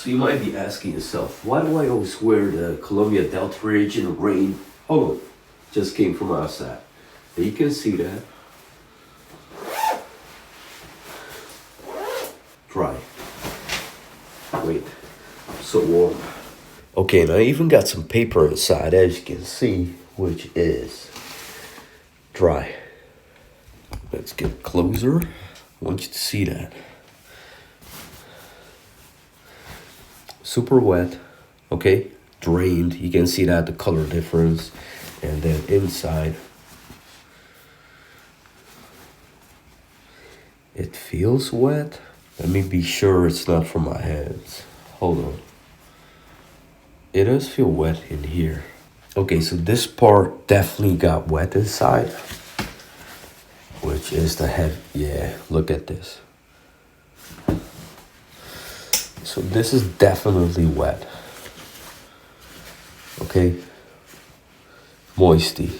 So you might be asking yourself, why do I always wear the Columbia Delta Ridge in the rain? Hold on, just came from outside. And you can see that. Dry. Wait, so warm. Okay, and I even got some paper inside, as you can see, which is dry. Let's get closer. I want you to see that. Super wet, okay, drained. You can see that, the color difference. And then inside, it feels wet. Let me be sure it's not from my hands. Hold on. It does feel wet in here. Okay, so this part definitely got wet inside, which is the heavy. Yeah, look at this. So this is definitely wet. Okay. Moisty.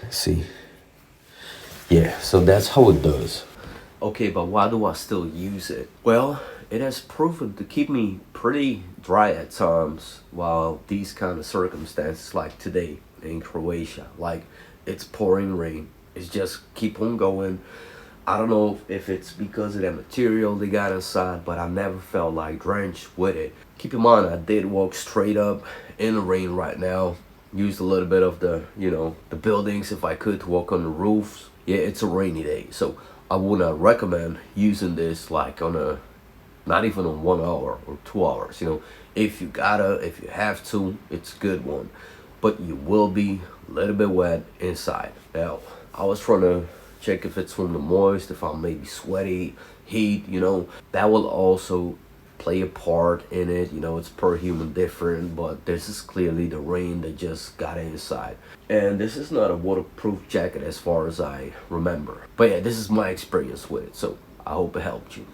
See. Yeah, so that's how it does. Okay, but why do I still use it? Well, it has proven to keep me pretty dry at times while these kind of circumstances like today in Croatia. Like, it's pouring rain. It's just keep on going. I don't know if it's because of that material they got inside, but I never felt like drenched with it. Keep in mind, I did walk straight up in the rain right now. Used a little bit of the, the buildings if I could to walk on the roofs. Yeah, it's a rainy day, so I would not recommend using this like on a, not even on 1 hour or 2 hours. If you have to, it's a good one. But you will be a little bit wet inside. Now, I was trying to check if it's from the moist, if I'm maybe sweaty, heat, that will also play a part in it. It's per human different, but this is clearly the rain that just got inside. And this is not a waterproof jacket as far as I remember. But yeah, this is my experience with it, so I hope it helped you.